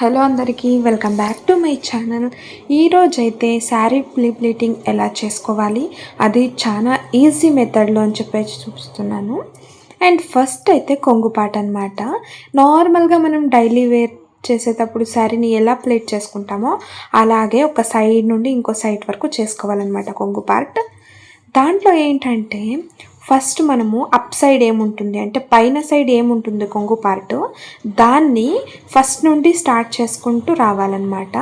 Hello అందరికీ welcome back to my channel. ఈరోజైతే sari pleating ఎలా చేసుకోవాలి అది చాలా ఈజీ మెథడ్లో అని చెప్పేసి చూపిస్తున్నాను. అండ్ ఫస్ట్ అయితే కొంగుపాట అనమాట. నార్మల్గా మనం డైలీ వేర్ చేసేటప్పుడు శారీని ఎలా ప్లేట్ చేసుకుంటామో అలాగే ఒక సైడ్ నుండి ఇంకో సైడ్ వరకు చేసుకోవాలన్నమాట కొంగు పార్ట్. దాంట్లో ఏంటంటే ఫస్ట్ మనము అప్ సైడ్ ఏముంటుంది అంటే పైన సైడ్ ఏముంటుంది కొంగు పార్ట్, దాన్ని ఫస్ట్ నుండి స్టార్ట్ చేసుకుంటూ రావాలన్నమాట.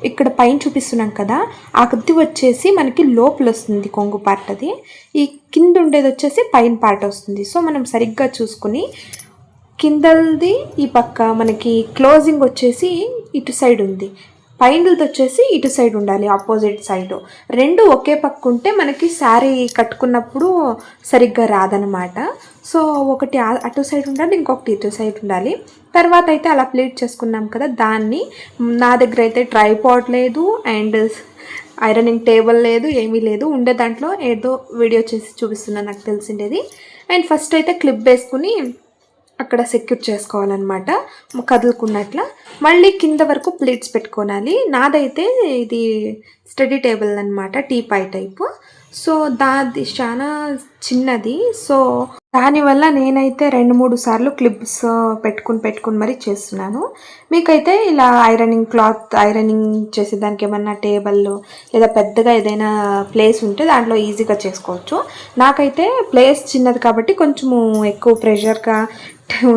ఇక్కడ పైన చూపిస్తున్నాం కదా, ఆ కొద్ది వచ్చేసి మనకి లోపల వస్తుంది కొంగు పార్ట్. అది ఈ కింద ఉండేది వచ్చేసి పైన పార్ట్ వస్తుంది. సో మనం సరిగ్గా చూసుకుని కిందది ఈ పక్క మనకి క్లోజింగ్ వచ్చేసి ఇటు సైడ్ ఉంది, పైనది వచ్చేసి ఇటు సైడ్ ఉండాలి, ఆపోజిట్ సైడ్. రెండు ఒకే పక్క ఉంటే మనకి శారీ కట్టుకున్నప్పుడు సరిగ్గా రాదనమాట. సో ఒకటి అటు సైడ్ ఉండాలి, ఇంకొకటి ఇటు సైడ్ ఉండాలి. తర్వాత అయితే అలా ప్లేట్ చేసుకున్నాం కదా, దాన్ని నా దగ్గర అయితే ట్రైపాడ్ లేదు అండ్ ఐరనింగ్ టేబుల్ లేదు, ఏమీ లేదు. ఉండే దాంట్లో ఏదో వీడియో చేసి చూపిస్తున్నాను నాకు తెలిసిండేది. అండ్ ఫస్ట్ అయితే క్లిప్ వేసుకుని అక్కడ సెక్యూర్ చేసుకోవాలన్నమాట కదులుకున్నట్ల. మళ్ళీ కింద వరకు ప్లేట్స్ పెట్టుకోవాలి. నాదైతే ఇది స్టడీ టేబుల్ అనమాట, టీపాయ్ టైపు. సో దాది చాలా చిన్నది. సో దానివల్ల నేనైతే 2-3 సార్లు క్లిప్స్ పెట్టుకుని మరీ చేస్తున్నాను. మీకైతే ఇలా ఐరనింగ్ చేసేదానికి ఏమన్నా టేబుల్ లేదా పెద్దగా ఏదైనా ప్లేస్ ఉంటే దాంట్లో ఈజీగా చేసుకోవచ్చు. నాకైతే ప్లేస్ చిన్నది కాబట్టి కొంచెము ఎక్కువ ప్రెషర్గా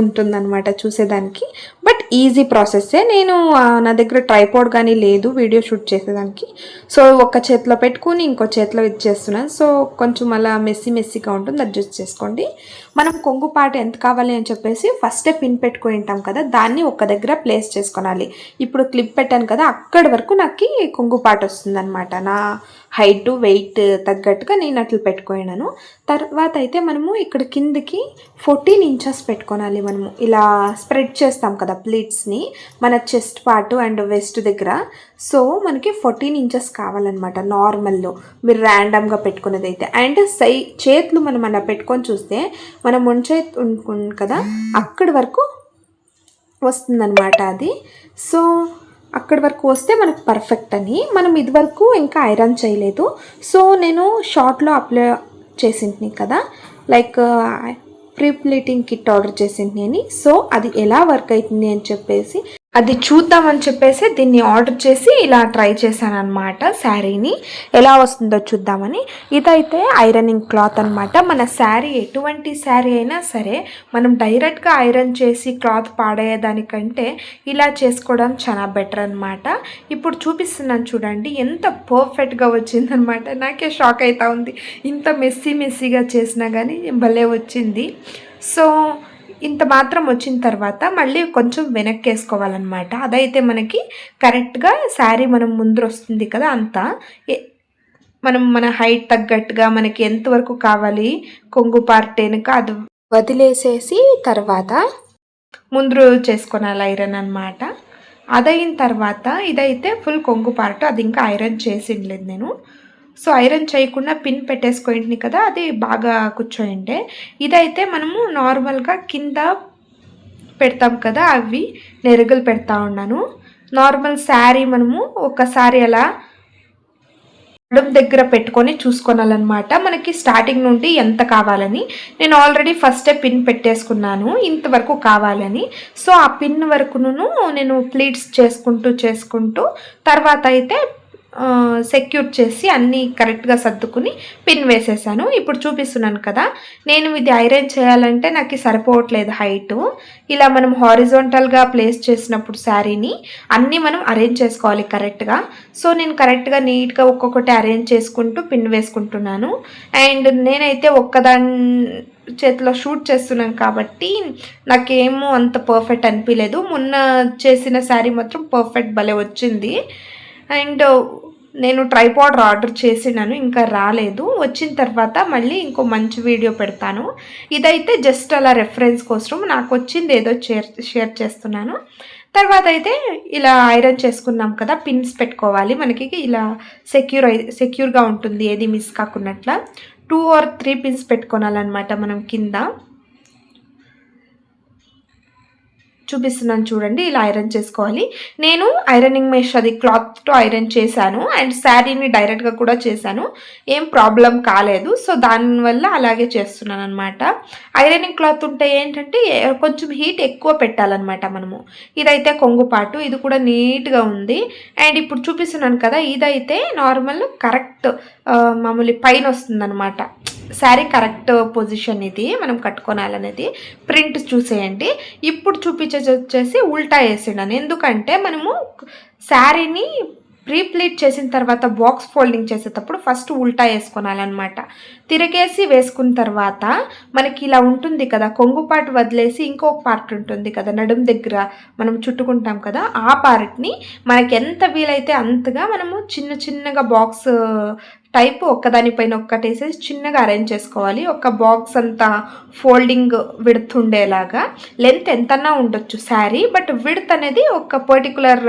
ఉంటుందన్నమాట చూసేదానికి. బట్ ఈజీ ప్రాసెస్సే. నేను నా దగ్గర ట్రైపాడ్ కానీ లేదు వీడియో షూట్ చేసేదానికి. సో ఒక చేతిలో పెట్టుకుని ఇంకో చేతిలో ఇది చేస్తున్నాను. సో కొంచెం అలా మెస్సీగా ఉంటుంది, అడ్జస్ట్ చేసుకోండి. మనం కొంగు పాట ఎంత కావాలి అని చెప్పేసి ఫస్టే పిన్ పెట్టుకొని ఉంటాం కదా, దాన్ని ఒక దగ్గర ప్లేస్ చేసుకోవాలి. ఇప్పుడు క్లిప్ పెట్టాను కదా, అక్కడి వరకు నాకు కొంగు పాట వస్తుంది అనమాట. నా హైట్ వెయిట్ తగ్గట్టుగా నేను అట్లా పెట్టుకున్నాను. తర్వాత అయితే మనము ఇక్కడ కిందకి 14 ఇంచెస్ పెట్టుకోవాలి. మనము ఇలా స్ప్రెడ్ చేస్తాం కదా ప్లీట్స్ని మన చెస్ట్ పార్ట్ అండ్ వెస్ట్ దగ్గర. సో మనకి 14 ఇంచెస్ కావాలన్నమాట నార్మల్లో, మీరు ర్యాండమ్గా పెట్టుకునేది అయితే. అండ్ చేతులు మనం అలా పెట్టుకొని చూస్తే మనం ముంచేతి ఉంటుంది కదా, అక్కడి వరకు వస్తుందన్నమాట అది. సో అక్కడి వరకు వస్తే మనకు పర్ఫెక్ట్ అని. మనం ఇదివరకు ఇంకా ఐరన్ చేయలేదు. సో నేను షార్ట్లో అప్లై చేసింటిని కదా, like pre pleating kit order చేసింటిని అని. సో అది ఎలా వర్క్ అవుతుంది అని చెప్పేసి అది చూద్దామని చెప్పేసి దీన్ని ఆర్డర్ చేసి ఇలా ట్రై చేశాను అనమాట. శారీని ఎలా వస్తుందో చూద్దామని. ఇదైతే ఐరనింగ్ క్లాత్ అనమాట. మన శారీ ఎటువంటి శారీ అయినా సరే మనం డైరెక్ట్గా ఐరన్ చేసి క్లాత్ పాడేయడానికంటే ఇలా చేసుకోవడం చాలా బెటర్ అనమాట. ఇప్పుడు చూపిస్తున్నాను చూడండి, ఎంత పర్ఫెక్ట్గా వచ్చిందనమాట. నాకే షాక్ అవుతా ఉంది, ఇంత మెస్సీగా చేసినా కానీ భలే వచ్చింది. సో ఇంత మాత్రం వచ్చిన తర్వాత మళ్ళీ కొంచెం వెనక్కి వేసుకోవాలన్నమాట. అదైతే మనకి కరెక్ట్గా శారీ మనం ముందు వస్తుంది కదా, అంతా మనం మన హైట్ తగ్గట్టుగా మనకి ఎంతవరకు కావాలి కొంగు పార్ట్ వెనుక అది వదిలేసేసి తర్వాత ముందు చేసుకోవాలి ఐరన్ అనమాట. అదైన తర్వాత ఇదైతే ఫుల్ కొంగు పార్ట్, అది ఇంకా ఐరన్ చేసిండలేదు నేను. సో ఐరన్ చేయకుండా పిన్ పెట్టేసుకోండి కదా, అది బాగా కూర్చోయింటే. ఇదైతే మనము నార్మల్గా కింద పెడతాం కదా, అవి నెరుగులు పెడతా ఉన్నాను. నార్మల్ శారీ మనము ఒకసారి అలా నడుము దగ్గర పెట్టుకొని చూసుకోవాలన్నమాట, మనకి స్టార్టింగ్ నుండి ఎంత కావాలని. నేను ఆల్రెడీ ఫస్టే పిన్ పెట్టేసుకున్నాను ఇంతవరకు కావాలని. సో ఆ పిన్ వరకును నేను ప్లీట్స్ చేసుకుంటూ తర్వాత అయితే సెక్యూర్ చేసి అన్నీ కరెక్ట్గా సర్దుకుని పిన్ వేసేసాను. ఇప్పుడు చూపిస్తున్నాను కదా, నేను ఇది ఐరన్ చేయాలంటే నాకు సరిపోవట్లేదు హైటు. ఇలా మనం హారిజాంటల్గా ప్లేస్ చేసినప్పుడు శారీని అన్నీ మనం అరేంజ్ చేసుకోవాలి కరెక్ట్గా. సో నేను కరెక్ట్గా నీట్గా ఒక్కొక్కటి అరేంజ్ చేసుకుంటూ పిన్ వేసుకుంటున్నాను. అండ్ నేనైతే ఒక్కదాని చేతిలో షూట్ చేస్తున్నాను కాబట్టి నాకేమో అంత పర్ఫెక్ట్ అనిపించలేదు. మొన్న చేసిన శారీ మాత్రం పర్ఫెక్ట్ భలే వచ్చింది. అండ్ నేను ట్రైపాడ్ ఆర్డర్ చేసినాను, ఇంకా రాలేదు. వచ్చిన తర్వాత మళ్ళీ ఇంకో మంచి వీడియో పెడతాను. ఇదైతే జస్ట్ అలా రెఫరెన్స్ కోసం నాకు వచ్చింది ఏదో షేర్ చేస్తున్నాను. తర్వాత అయితే ఇలా ఐరన్ చేసుకున్నాం కదా, పిన్స్ పెట్టుకోవాలి. మనకి ఇలా సెక్యూర్గా ఉంటుంది, ఏది మిస్ కాకున్నట్ల. 2 or 3 పిన్స్ పెట్టుకోవాలన్నమాట మనం కింద. చూపిస్తున్నాను చూడండి. ఇలా ఐరన్ చేసుకోవాలి. నేను ఐరనింగ్ మెష్ అది క్లాత్తో ఐరన్ చేశాను అండ్ శారీని డైరెక్ట్గా కూడా చేశాను. ఏం ప్రాబ్లం కాలేదు. సో దానివల్ల అలాగే చేస్తున్నాను అనమాట. ఐరనింగ్ క్లాత్ ఉంటే ఏంటంటే కొంచెం హీట్ ఎక్కువ పెట్టాలన్నమాట మనము. ఇదైతే కొంగుపాటు, ఇది కూడా నీట్గా ఉంది. అండ్ ఇప్పుడు చూపిస్తున్నాను కదా, ఇదైతే నార్మల్ కరెక్ట్ మామూలు పైన వస్తుందన్నమాట. శారీ కరెక్ట్ పొజిషన్ ఇది మనం కట్టుకోనాలనేది. ప్రింట్ చూసేయండి. ఇప్పుడు చూపించేది వచ్చేసి ఉల్టా వేసిండాను. ఎందుకంటే మనము శారీని ప్రీప్లీట్ చేసిన తర్వాత బాక్స్ ఫోల్డింగ్ చేసేటప్పుడు ఫస్ట్ ఉల్టా వేసుకోనాలన్నమాట. తిరిగేసి వేసుకున్న తర్వాత మనకి ఇలా ఉంటుంది కదా, కొంగుపాటు వదిలేసి ఇంకొక పార్ట్ ఉంటుంది కదా నడుం దగ్గర మనం చుట్టుకుంటాం కదా, ఆ పార్ట్ని మనకి ఎంత వీలైతే అంతగా మనము చిన్న చిన్నగా బాక్స్ టైప్ ఒక్కదానిపైన ఒక్కటేసేసి చిన్నగా అరేంజ్ చేసుకోవాలి. ఒక బాక్స్ అంతా ఫోల్డింగ్ విడ్త్ ఉండేలాగా. లెంత్ ఎంతన్నా ఉండొచ్చు శారీ, బట్ విడ్త్ అనేది ఒక పర్టికులర్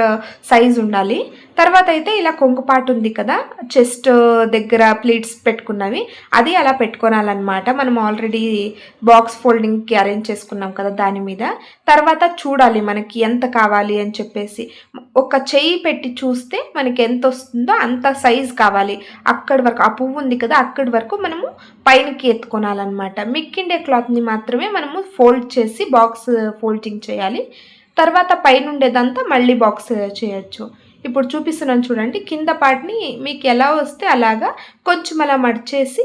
సైజ్ ఉండాలి. తర్వాత అయితే ఇలా కొంగుపాటు ఉంది కదా, చెస్ట్ దగ్గర ప్లీట్స్ పెట్టుకున్నవి, అది అలా పెట్టుకోనాలన్నమాట. మనం ఆల్రెడీ బాక్స్ ఫోల్డింగ్కి అరేంజ్ చేసుకున్నాం కదా దాని మీద. తర్వాత చూడాలి మనకి ఎంత కావాలి అని చెప్పేసి. ఒక చెయ్యి పెట్టి చూస్తే మనకి ఎంత వస్తుందో అంత సైజ్ కావాలి. అక్కడి వరకు ఆ పువ్వు ఉంది కదా, అక్కడి వరకు మనము పైనకి ఎత్తుకోనాలన్నమాట. మిక్కిండే క్లాత్ని మాత్రమే మనము ఫోల్డ్ చేసి బాక్స్ ఫోల్డింగ్ చేయాలి. తర్వాత పైన ఉండేదంతా మళ్ళీ బాక్స్ చేయొచ్చు. ఇప్పుడు చూపిస్తున్నాను చూడండి. కింద పార్ట్ని మీకు ఎలా వస్తే అలాగా కొంచెం అలా మడిచేసి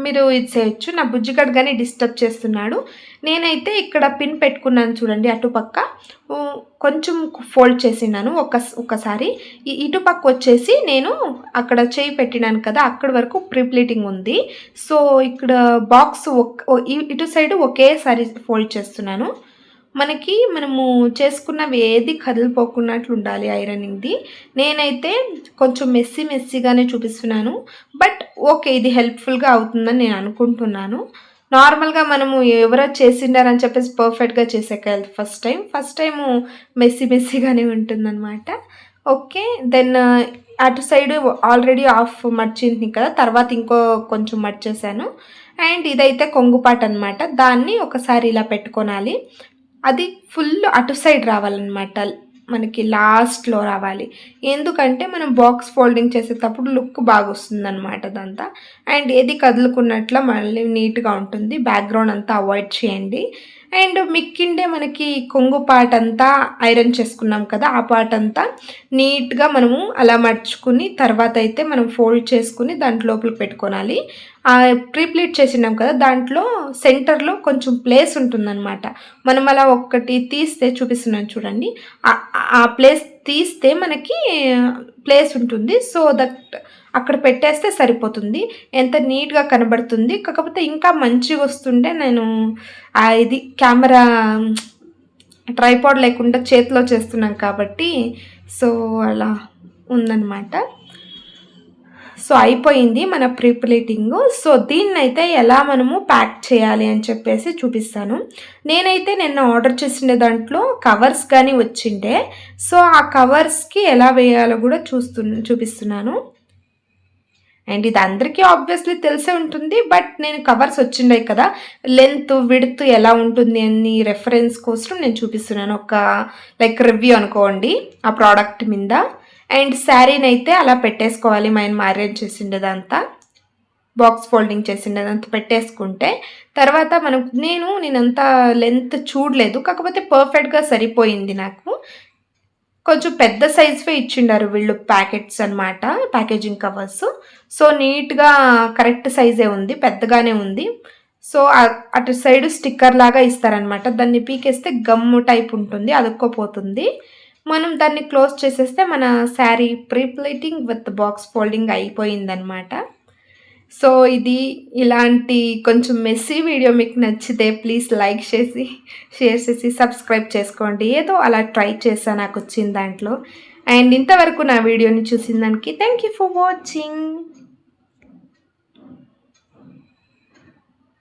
మీరు ఇది చేయొచ్చు. నా బుజ్జిగడ్ కానీ డిస్టర్బ్ చేస్తున్నాడు. నేనైతే ఇక్కడ పిన్ పెట్టుకున్నాను చూడండి, అటుపక్క కొంచెం ఫోల్డ్ చేసినాను ఒకసారి. ఇటుపక్క వచ్చేసి నేను అక్కడ చేయి పెట్టినాను కదా, అక్కడి వరకు ప్రీప్లీటింగ్ ఉంది. సో ఇక్కడ బాక్స్ ఇటు సైడ్ ఒకేసారి ఫోల్డ్ చేస్తున్నాను. మనము చేసుకున్నవి ఏది కదిలిపోకున్నట్లు ఉండాలి ఐరనింగ్ది. నేనైతే కొంచెం మెస్సీగానే చూపిస్తున్నాను, బట్ ఓకే, ఇది హెల్ప్ఫుల్గా అవుతుందని నేను అనుకుంటున్నాను. నార్మల్గా మనము ఎవరో చేసిండారని చెప్పేసి పర్ఫెక్ట్గా చేసేకాలి. ఫస్ట్ టైము మెస్సీగానే ఉంటుందన్నమాట. ఓకే, దెన్ అటు సైడ్ ఆల్రెడీ హాఫ్ మర్చింది కదా, తర్వాత కొంచెం మర్చేసాను. అండ్ ఇదైతే కొంగుపాటు అనమాట. దాన్ని ఒకసారి ఇలా పెట్టుకోనాలి. అది ఫుల్ అటు సైడ్ రావాలన్నమాట, మనకి లాస్ట్లో రావాలి. ఎందుకంటే మనం బాక్స్ ఫోల్డింగ్ చేసేటప్పుడు లుక్ బాగా వస్తుందన్నమాట అదంతా. అండ్ ఏది కదులుకున్నట్ల మళ్ళీ నీట్గా ఉంటుంది. బ్యాక్గ్రౌండ్ అంతా అవాయిడ్ చేయండి. అండ్ మిక్కిండే మనకి కొంగు పార్ట్ అంతా ఐరన్ చేసుకున్నాం కదా, ఆ పార్ట్ అంతా నీట్గా మనము అలా మర్చుకుని తర్వాత అయితే మనం ఫోల్డ్ చేసుకుని దాంట్లో లోపలికి పెట్టుకోవాలి. ప్రీప్లీట్ చేసినాం కదా, దాంట్లో సెంటర్లో కొంచెం ప్లేస్ ఉంటుందన్నమాట. మనం అలా ఒక్కటి తీస్తే చూపిస్తున్నాను చూడండి, ఆ ప్లేస్ తీస్తే మనకి ప్లేస్ ఉంటుంది. సో దట్ అక్కడ పెట్టేస్తే సరిపోతుంది. ఎంత నీట్గా కనబడుతుంది. కాకపోతే ఇంకా మంచిగా వస్తుంటే నేను ఇది కెమెరా ట్రైపాడ్ లేకుండా చేతిలో చేస్తున్నాం కాబట్టి సో అలా ఉందన్నమాట. సో అయిపోయింది మన ప్రీప్లేటింగ్. సో దీన్నైతే ఎలా మనము ప్యాక్ చేయాలి అని చెప్పేసి చూపిస్తాను. నేనైతే నిన్న ఆర్డర్ చేసిండే దాంట్లో కవర్స్ కానీ వచ్చిండే. సో ఆ కవర్స్కి ఎలా వేయాలో కూడా చూపిస్తున్నాను. అండ్ ఇది అందరికీ ఆబ్వియస్లీ తెలిసే ఉంటుంది, బట్ నేను కవర్స్ వచ్చిండే కదా, లెంత్ విడ్త్ ఎలా ఉంటుంది అని రెఫరెన్స్ కోసం నేను చూపిస్తున్నాను. ఒక లైక్ రివ్యూ అనుకోండి ఆ ప్రోడక్ట్ మీద. అండ్ శారీని అయితే అలా పెట్టేసుకోవాలి. మనం అరేంజ్ చేసిండేదంతా బాక్స్ ఫోల్డింగ్ చేసిండేదంతా పెట్టేసుకుంటే తర్వాత నేనంతా లెంత్ చూడలేదు, కాకపోతే పర్ఫెక్ట్గా సరిపోయింది నాకు. కొంచెం పెద్ద సైజ్వే ఇచ్చిండారు వీళ్ళు ప్యాకెట్స్ అనమాట, ప్యాకేజింగ్ కవర్స్. సో నీట్గా కరెక్ట్ సైజే ఉంది, పెద్దగానే ఉంది. సో అటు సైడ్ స్టిక్కర్ లాగా ఇస్తారనమాట. దాన్ని పీకేస్తే గమ్ము టైప్ ఉంటుంది, అదుక్కోపోతుంది. మనం దాన్ని క్లోజ్ చేసేస్తే మన sari pre-pleating with box folding అయిపోయిందనమాట. సో ఇది ఇలాంటి కొంచెం మెస్సీ వీడియో మీకు నచ్చితే ప్లీజ్ లైక్ చేసి షేర్ చేసి సబ్స్క్రైబ్ చేసుకోండి. ఏదో అలా ట్రై చేసా నాకు వచ్చిన దాంట్లో. అండ్ ఇంతవరకు నా వీడియోని చూసిన దానికి థ్యాంక్ యూ ఫర్ వాచింగ్.